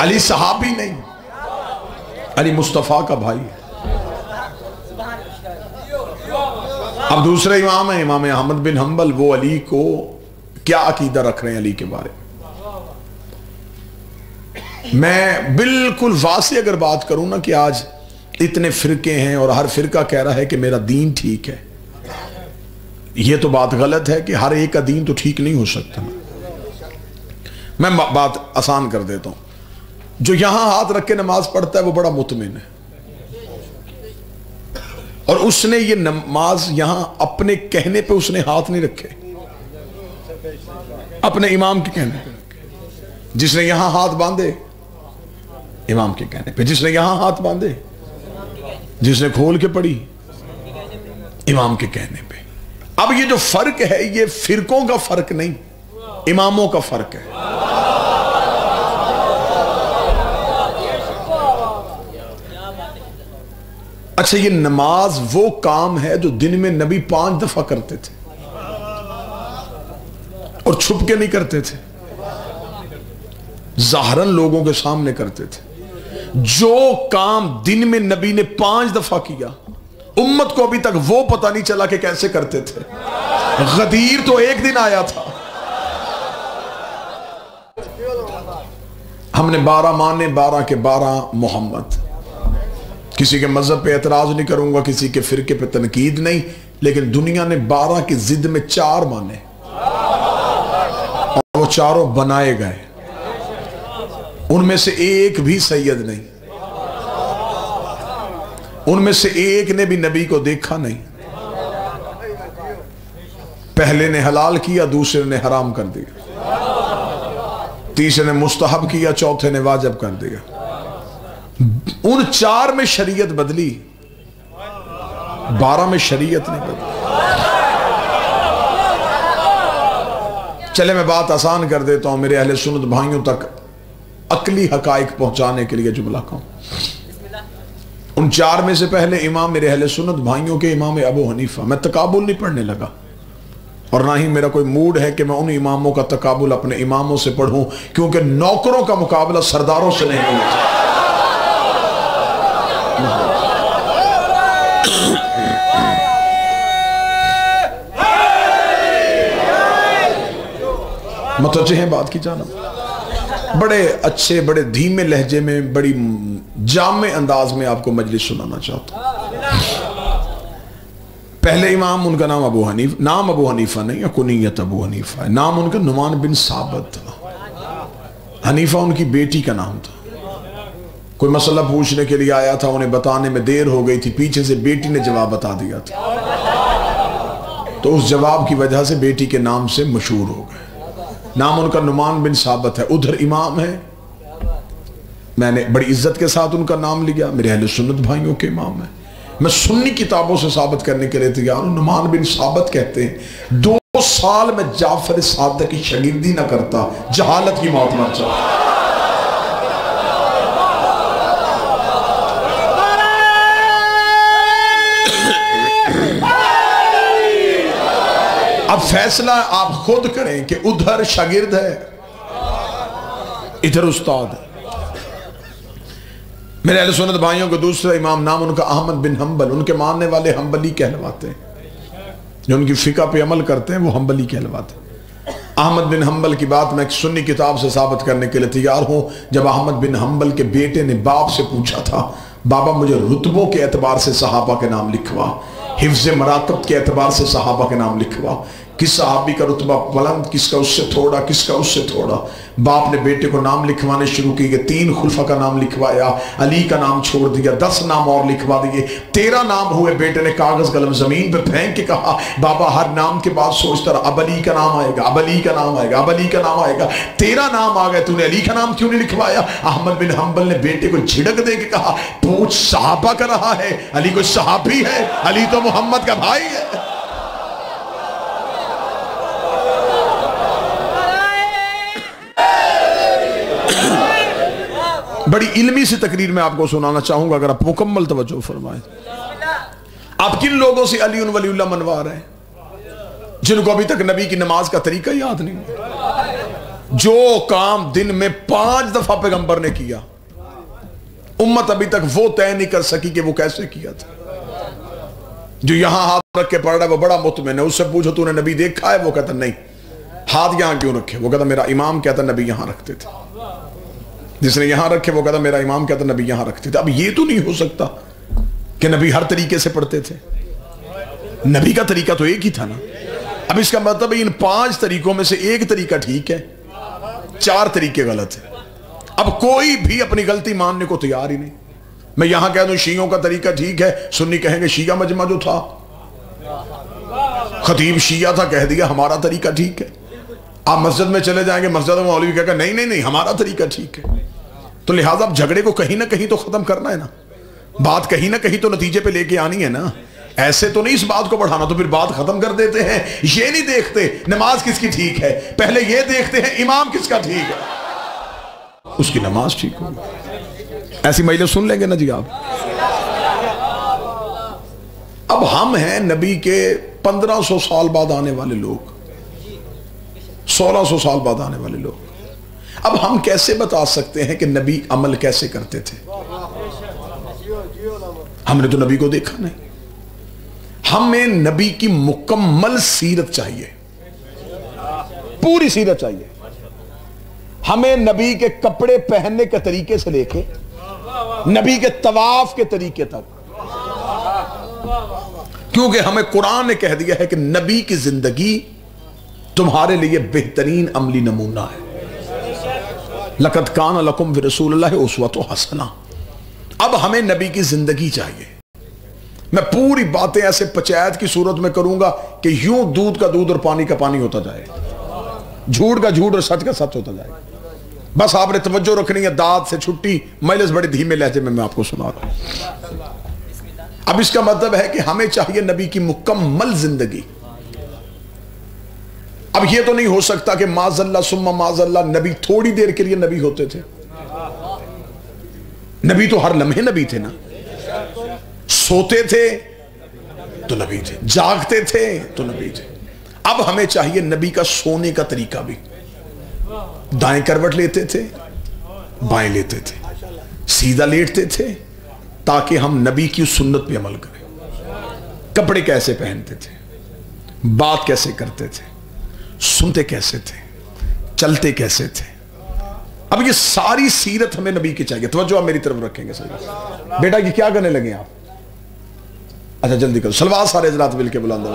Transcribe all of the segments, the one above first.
علی صحابی نہیں، علی مصطفیٰ کا بھائی ہے۔ اب دوسرے امام ہیں امام احمد بن حنبل، وہ علی کو کیا عقیدہ رکھ رہے ہیں علی کے بارے میں؟ میں بالکل واضح اگر بات کروں نا کہ آج اتنے فرقے ہیں اور ہر فرقہ کہہ رہا ہے کہ میرا دین ٹھیک ہے، یہ تو بات غلط ہے کہ ہر ایک کا دین تو ٹھیک نہیں ہو سکتا۔ میں بات آسان کر دیتا ہوں، جو یہاں ہاتھ رکھ کے نماز پڑھتا ہے وہ بڑا مطمئن ہے، اور اس نے یہ نماز یہاں اپنے کہنے پہ اس نے ہاتھ نہیں رکھے، اپنے امام کے کہنے پہ رکھے۔ جس نے یہاں ہاتھ باندھے امام کے کہنے پہ، جس نے یہاں ہاتھ باندھے، جس نے کھول کے پڑھی امام کے کہنے پہ۔ اب یہ جو فرق ہے یہ فرقوں کا فرق نہیں، اماموں کا فرق ہے۔ اچھا، یہ نماز وہ کام ہے جو دن میں نبی 5 دفعہ کرتے تھے اور چھپ کے نہیں کرتے تھے، ظاہراً لوگوں کے سامنے کرتے تھے۔ جو کام دن میں نبی نے 5 دفعہ کیا، امت کو ابھی تک وہ پتہ نہیں چلا کہ کیسے کرتے تھے۔ غدیر تو ایک دن آیا تھا، ہم نے 12 مانے، 12 کے 12 محمد۔ کسی کے مذہب پہ اعتراض نہیں کروں گا، کسی کے فرقے پہ تنقید نہیں، لیکن دنیا نے 12 کی ضد میں 4 مانے اور وہ چاروں بنائے گئے، ان میں سے ایک بھی سید نہیں، ان میں سے ایک نے بھی نبی کو دیکھا نہیں۔ پہلے نے حلال کیا، دوسرے نے حرام کر دیا، تیسرے نے مستحب کیا، چوتھے نے واجب کر دیا۔ ان 4 میں شریعت بدلی، 12 میں شریعت نہیں بدلی۔ چلے میں بات آسان کر دیتا ہوں، میرے اہل سنت بھائیوں تک عقلی حقائق پہنچانے کے لیے جملہ کہوں۔ ان 4 میں سے پہلے امام میرے اہل سنت بھائیوں کے امام ابو حنیفہ۔ میں تقابل نہیں پڑھنے لگا، اور نہ ہی میرا کوئی موڈ ہے کہ میں ان اماموں کا تقابل اپنے اماموں سے پڑھوں، کیونکہ نوکروں کا مقابلہ سرداروں سے نہیں ہوتا۔ متوجہ ہیں بات کی جانب؟ بڑے اچھے، بڑے دھیمے لہجے میں، بڑی جامع انداز میں آپ کو مجلس سنانا چاہتا ہوں۔ پہلے امام ان کا نام ابو حنیفہ، نام ابو حنیفہ نہیں، کنیت ابو حنیفہ ہے، نام ان کا نعمان بن ثابت تھا، حنیفہ ان کی بیٹی کا نام تھا۔ کوئی مسئلہ پوچھنے کے لیے آیا تھا، انہیں بتانے میں دیر ہو گئی تھی، پیچھے سے بیٹی نے جواب بتا دیا تھا، تو اس جواب کی وجہ سے بیٹی کے نام سے مشہور ہو گئے۔ نام ان کا نعمان بن ثابت ہے، ادھر امام ہے، میں نے بڑی عزت کے ساتھ ان کا نام لیا، میرے اہل سنت بھائیوں کے امام ہیں۔ میں سنی کتابوں سے ثابت کرنے کے لیے تیار ہوں، نعمان بن ثابت کہتے ہیں 2 سال میں جعفر صادق کی شاگردی نہ کرتا، جہالت کی موت مر جاتا۔ اب فیصلہ آپ خود کریں کہ ادھر شاگرد ہے، ادھر استاد ہے۔ میرے اہل سنت بھائیوں کو دوسرا امام نام ان کا احمد بن حنبل، ان کے ماننے والے حنبلی کہلواتے ہیں، جو ان کی فقہ پہ عمل کرتے ہیں وہ حنبلی کہلواتے ہیں۔ احمد بن حنبل کی بات میں ایک سنی کتاب سے ثابت کرنے کے لیے تیار ہوں۔ جب احمد بن حنبل کے بیٹے نے باپ سے پوچھا تھا، بابا مجھے رتبوں کے اعتبار سے صحابہ کے نام لکھوا، حفظ مراتب کے اعتبار سے صحابہ کے نام لکھوا، کس صحابی کا رتبہ بلند، کس کا اس سے تھوڑا، کس کا اس سے تھوڑا۔ باپ نے بیٹے کو نام لکھوانے شروع کی، 3 خلفاء کا نام لکھوایا، علی کا نام چھوڑ دیا، 10 نام اور لکھوا دیے، 13 نام ہوئے۔ بیٹے نے کاغذ قلم زمین پہ پھینک کے کہا، بابا ہر نام کے بعد سوچتا رہا اب علی کا نام آئے گا، اب علی کا نام آئے گا، اب علی کا نام آئے گا، 13 نام آ گئے، تو نے علی کا نام کیوں نہیں لکھوایا؟ احمد بن حنبل نے بیٹے کو جھڑک دے کے کہا، پوچھ صحابہ کا رہا ہے، علی کوئی صحابی ہے؟ علی تو محمد کا بھائی ہے۔ بڑی علمی سی تقریر میں آپ کو سنانا چاہوں گا، اگر آپ مکمل توجہ فرمائیں۔ آپ کن لوگوں سے علی ولی اللہ منوا رہے ہیں جن کو ابھی تک نبی کی نماز کا طریقہ یاد نہیں؟ جو کام دن میں 5 دفعہ پیغمبر نے کیا، امت ابھی تک وہ طے نہیں کر سکی کہ وہ کیسے کیا تھا۔ جو یہاں ہاتھ رکھ کے پڑھ رہا ہے وہ بڑا مطمئن ہے، اس سے پوچھو تو نے نبی دیکھا ہے؟ وہ کہتا نہیں۔ ہاتھ یہاں کیوں رکھے؟ وہ کہتا میرا امام کہتا نبی یہاں رکھتے تھے۔ جس نے یہاں رکھے وہ کہتا میرا امام کہتا نبی یہاں رکھتے تھے۔ اب یہ تو نہیں ہو سکتا کہ نبی ہر طریقے سے پڑھتے تھے، نبی کا طریقہ تو ایک ہی تھا نا۔ اب اس کا مطلب ان 5 طریقوں میں سے ایک طریقہ ٹھیک ہے، 4 طریقے غلط ہیں۔ اب کوئی بھی اپنی غلطی ماننے کو تیار ہی نہیں۔ میں یہاں کہہ دوں شیعوں کا طریقہ ٹھیک ہے، سنی کہیں گے شیعہ مجمع جو تھا، خطیب شیعہ تھا، کہہ دیا ہمارا طریقہ ٹھیک ہے۔ آپ مسجد میں چلے جائیں گے، مسجد میں مولوی کہے گا نہیں نہیں نہیں ہمارا طریقہ ٹھیک ہے۔ تو لہٰذا اب جھگڑے کو کہیں نہ کہیں تو ختم کرنا ہے نا، بات کہیں نہ کہیں تو نتیجے پہ لے کے آنی ہے نا۔ ایسے تو نہیں اس بات کو بڑھانا، تو پھر بات ختم کر دیتے ہیں۔ یہ نہیں دیکھتے نماز کس کی ٹھیک ہے، پہلے یہ دیکھتے ہیں امام کس کا ٹھیک ہے، اس کی نماز ٹھیک ہوگی۔ ایسی مجلس سن لیں گے نا جی آپ۔ اب ہم ہیں نبی کے 1500 سال بعد آنے والے لوگ، 1600 سال بعد آنے والے لوگ۔ اب ہم کیسے بتا سکتے ہیں کہ نبی عمل کیسے کرتے تھے؟ ہم نے تو نبی کو دیکھا نہیں۔ ہمیں نبی کی مکمل سیرت چاہیے، پوری سیرت چاہیے۔ ہمیں نبی کے کپڑے پہننے کے طریقے سے لے کے نبی کے طواف کے طریقے تک، کیونکہ ہمیں قرآن نے کہہ دیا ہے کہ نبی کی زندگی تمہارے لیے بہترین عملی نمونہ ہے۔ لَقَدْ كَانَ لَكُمْ فِي رَسُولِ اللَّهِ أُسْوَةٌ حَسَنَةٌ۔ اب ہمیں نبی کی زندگی چاہیے۔ میں پوری باتیں ایسے پنچایت کی صورت میں کروں گا کہ یوں دودھ کا دودھ اور پانی کا پانی ہوتا جائے، جھوٹ کا جھوٹ اور سچ کا سچ ہوتا جائے۔ بس آپ نے توجہ رکھنی ہے، داد سے چھٹی، مجلس بڑے دھیمے لہجے میں آپ کو سنا رہا ہوں۔ اب اس کا مطلب ہے کہ ہمیں چاہیے نبی کی مکمل زندگی۔ اب یہ تو نہیں ہو سکتا کہ معاذ اللہ ثم معاذ اللہ نبی تھوڑی دیر کے لیے نبی ہوتے تھے۔ نبی تو ہر لمحے نبی تھے نا، سوتے تھے تو نبی تھے، جاگتے تھے تو نبی تھے۔ اب ہمیں چاہیے نبی کا سونے کا طریقہ بھی، دائیں کروٹ لیتے تھے، بائیں لیتے تھے، سیدھا لیٹتے تھے تاکہ ہم نبی کی سنت پہ عمل کریں۔ کپڑے کیسے پہنتے تھے، بات کیسے کرتے تھے، سنتے کیسے تھے، چلتے کیسے تھے۔ اب یہ ساری سیرت ہمیں نبی کی چاہیے۔ توجہ آپ میری طرف رکھیں گے صحیح؟ بیٹا یہ کیا کرنے لگے آپ؟ اچھا جلدی کرو، صلوات سارے حضرات مل کے بلند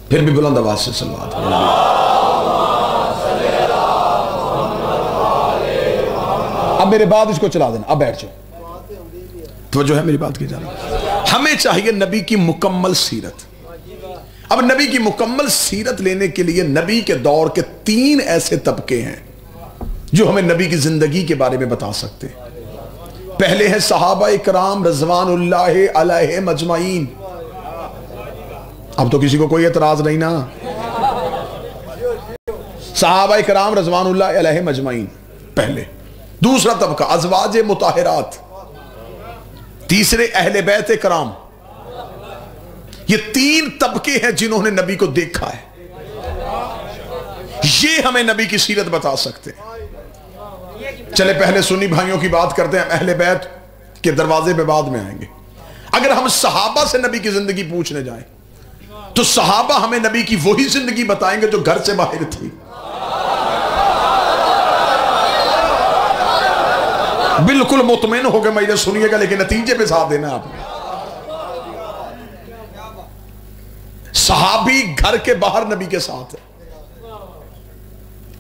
پھر بھی بلند آواز سے صلوات۔ اب میرے بعد اس کو چلا دینا، اب بیٹھ جاؤ، توجہ ہے میری بات کی جانب۔ ہمیں چاہیے نبی کی مکمل سیرت۔ اب نبی کی مکمل سیرت لینے کے لیے نبی کے دور کے 3 ایسے طبقے ہیں جو ہمیں نبی کی زندگی کے بارے میں بتا سکتے ہیں۔ پہلے ہیں صحابہ اکرام رضوان اللہ علیہ مجمعین۔ اب تو کسی کو کوئی اعتراض نہیں نا، صحابہ اکرام رضوان اللہ علیہ مجمعین پہلے۔ دوسرا طبقہ ازواج مطہرات، تیسرے اہل بیت کرام۔ یہ 3 طبقے ہیں جنہوں نے نبی کو دیکھا ہے، یہ ہمیں نبی کی سیرت بتا سکتے ہیں۔ چلے پہلے سنی بھائیوں کی بات کرتے ہیں، اہل بیت کے دروازے پہ بعد میں آئیں گے۔ اگر ہم صحابہ سے نبی کی زندگی پوچھنے جائیں تو صحابہ ہمیں نبی کی وہی زندگی بتائیں گے جو گھر سے باہر تھی۔ بالکل مطمئن ہو گئے مجھے سنیے گا، لیکن نتیجے پہ ساتھ دینا آپ نے۔ صحابی گھر کے باہر نبی کے ساتھ ہے،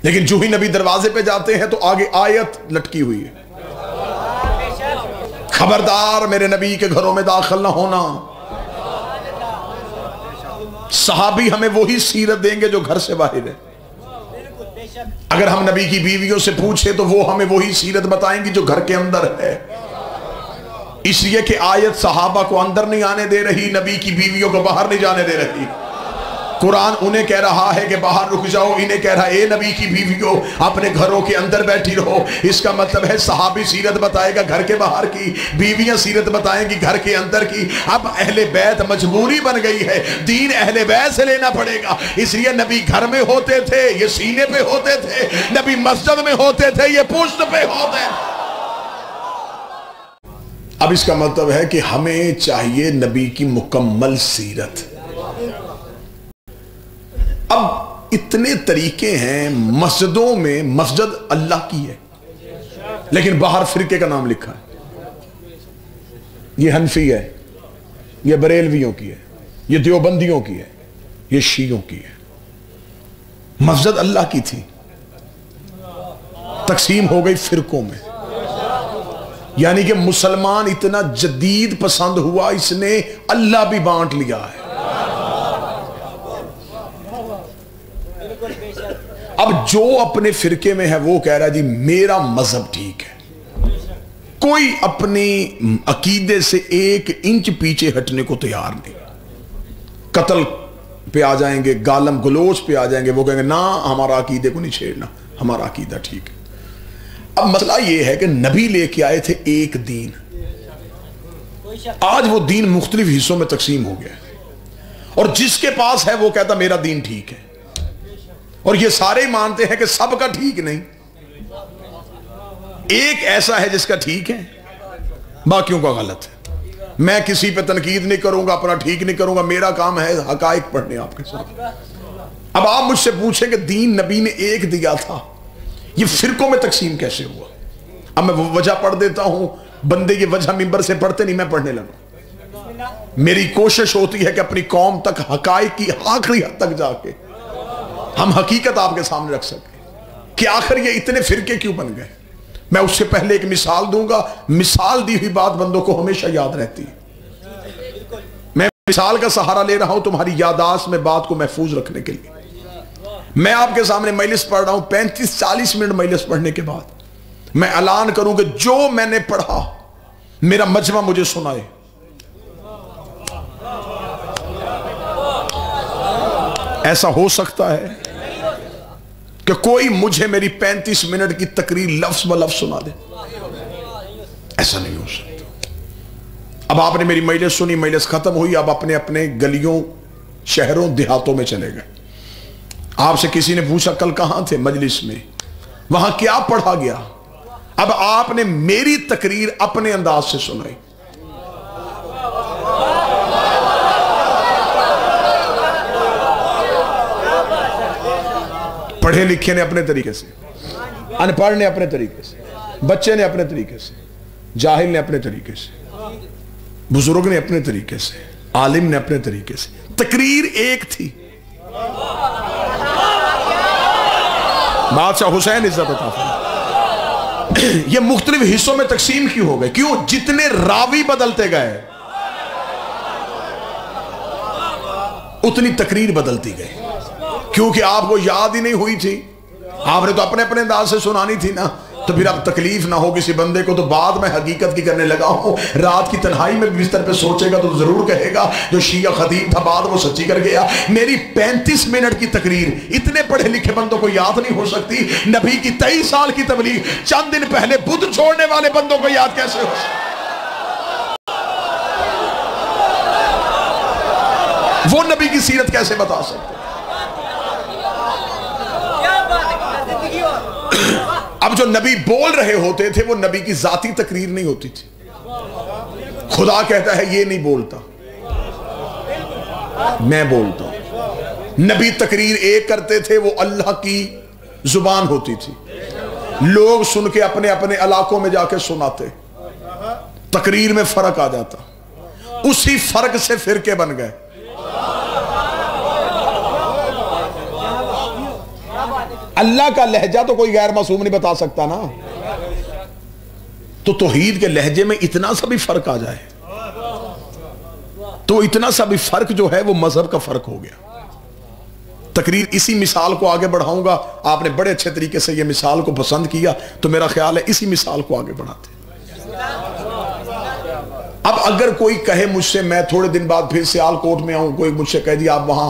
لیکن جو ہی نبی دروازے پہ جاتے ہیں تو آگے آیت لٹکی ہوئی ہے، خبردار میرے نبی کے گھروں میں داخل نہ ہونا۔ صحابی ہمیں وہی سیرت دیں گے جو گھر سے باہر ہے۔ اگر ہم نبی کی بیویوں سے پوچھیں تو وہ ہمیں وہی سیرت بتائیں گی جو گھر کے اندر ہے، اس لیے کہ آیت صحابہ کو اندر نہیں آنے دے رہی، نبی کی بیویوں کو باہر نہیں جانے دے رہی۔ قرآن انہیں کہہ رہا ہے کہ باہر رک جاؤ، انہیں کہہ رہا ہے اے نبی کی بیویوں اپنے گھروں کے اندر بیٹھی رہو۔ اس کا مطلب ہے صحابی سیرت بتائے گا گھر کے باہر کی، بیویاں سیرت بتائیں گی گھر کے اندر کی۔ اب اہل بیت مجبوری بن گئی ہے، دین اہل بیت سے لینا پڑے گا، اس لیے نبی گھر میں ہوتے تھے یہ سینے پہ ہوتے تھے، نبی مسجد میں ہوتے تھے یہ پشت پہ ہوتے تھے۔ اب اس کا مطلب ہے کہ ہمیں چاہیے نبی کی مکمل سیرت۔ اب اتنے طریقے ہیں مسجدوں میں، مسجد اللہ کی ہے لیکن باہر فرقے کا نام لکھا ہے، یہ حنفی ہے، یہ بریلویوں کی ہے، یہ دیوبندیوں کی ہے، یہ شیعوں کی ہے۔ مسجد اللہ کی تھی، تقسیم ہو گئی فرقوں میں، یعنی کہ مسلمان اتنا جدید پسند ہوا اس نے اللہ بھی بانٹ لیا ہے۔ اب جو اپنے فرقے میں ہے وہ کہہ رہا ہے جی میرا مذہب ٹھیک ہے، کوئی اپنی عقیدے سے ایک انچ پیچھے ہٹنے کو تیار نہیں، قتل پہ آ جائیں گے، گالم گلوچ پہ آ جائیں گے، وہ کہیں گے نا ہمارا عقیدے کو نہیں چھیڑنا، ہمارا عقیدہ ٹھیک ہے۔ اب مسئلہ یہ ہے کہ نبی لے کے آئے تھے ایک دین، آج وہ دین مختلف حصوں میں تقسیم ہو گیا ہے، اور جس کے پاس ہے وہ کہتا میرا دین ٹھیک ہے، اور یہ سارے مانتے ہیں کہ سب کا ٹھیک نہیں، ایک ایسا ہے جس کا ٹھیک ہے باقیوں کا غلط ہے۔ میں کسی پہ تنقید نہیں کروں گا، اپنا ٹھیک نہیں کروں گا، میرا کام ہے حقائق پڑھنے آپ کے ساتھ۔ اب آپ مجھ سے پوچھیں کہ دین نبی نے ایک دیا تھا، یہ فرقوں میں تقسیم کیسے ہوا؟ اب میں وجہ پڑھ دیتا ہوں، بندے یہ وجہ ممبر سے پڑھتے نہیں، میں پڑھنے لگا۔ میری کوشش ہوتی ہے کہ اپنی قوم تک حقائق کی آخری حد تک جا کے ہم حقیقت آپ کے سامنے رکھ سکیں کہ آخر یہ اتنے فرقے کیوں بن گئے۔ میں اس سے پہلے ایک مثال دوں گا، مثال دی ہوئی بات بندوں کو ہمیشہ یاد رہتی ہے۔ میں مثال کا سہارا لے رہا ہوں تمہاری یادداشت میں بات کو محفوظ رکھنے کے لیے۔ میں آپ کے سامنے مجلس پڑھ رہا ہوں، 35-40 منٹ مجلس پڑھنے کے بعد میں اعلان کروں کہ جو میں نے پڑھا میرا مجمع مجھے سنائے۔ ایسا ہو سکتا ہے کہ کوئی مجھے میری 35 منٹ کی تقریر لفظ ب لفظ سنا دے؟ ایسا نہیں ہو سکتا۔ اب آپ نے میری مجلس سنی، مجلس ختم ہوئی، اب اپنے اپنے گلیوں، شہروں، دیہاتوں میں چلے گئے۔ آپ سے کسی نے پوچھا کل کہاں تھے؟ مجلس میں۔ وہاں کیا پڑھا گیا؟ اب آپ نے میری تقریر اپنے انداز سے سنائی۔ پڑھے لکھے نے اپنے طریقے سے، ان پڑھ نے اپنے طریقے سے، بچے نے اپنے طریقے سے، جاہل نے اپنے طریقے سے، بزرگ نے اپنے طریقے سے، عالم نے اپنے طریقے سے، تقریر ایک تھی۔ بادشاہ حسین عزت عطا فرمائے۔ یہ مختلف حصوں میں تقسیم کیوں ہو گئے؟ کیوں؟ جتنے راوی بدلتے گئے اتنی تقریر بدلتی گئی، کیونکہ آپ کو یاد ہی نہیں ہوئی تھی، آپ نے تو اپنے اپنے انداز سے سنانی تھی نا۔ تو پھر اب تکلیف نہ ہو کسی بندے کو، تو بعد میں حقیقت کی کرنے لگا ہوں، رات کی تنہائی میں بستر پہ سوچے گا تو ضرور کہے گا جو شیعہ خطیب تھا بعد وہ سچی کر گیا۔ میری 35 منٹ کی تقریر اتنے پڑھے لکھے بندوں کو یاد نہیں ہو سکتی، نبی کی 23 سال کی تبلیغ چند دن پہلے بدھ چھوڑنے والے بندوں کو یاد کیسے ہو سکتی؟ وہ نبی کی سیرت کیسے بتا سکتے؟ اب جو نبی بول رہے ہوتے تھے وہ نبی کی ذاتی تقریر نہیں ہوتی تھی، خدا کہتا ہے یہ نہیں بولتا، میں بولتا ہوں۔ نبی تقریر ایک کرتے تھے، وہ اللہ کی زبان ہوتی تھی، لوگ سن کے اپنے اپنے علاقوں میں جا کے سناتے، تقریر میں فرق آ جاتا، اسی فرق سے فرقے بن گئے۔ اللہ کا لہجہ تو کوئی غیر معصوم نہیں بتا سکتا نا، تو توحید کے لہجے میں اتنا سا بھی فرق آ جائے تو اتنا سا بھی فرق جو ہے وہ مذہب کا فرق ہو گیا۔ تقریر اسی مثال کو آگے بڑھاؤں گا، آپ نے بڑے اچھے طریقے سے یہ مثال کو پسند کیا تو میرا خیال ہے اسی مثال کو آگے بڑھاتے۔ اب اگر کوئی کہے مجھ سے، میں تھوڑے دن بعد پھر سیال کوٹ میں آؤں، کوئی مجھ سے کہہ دیا آپ وہاں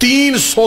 300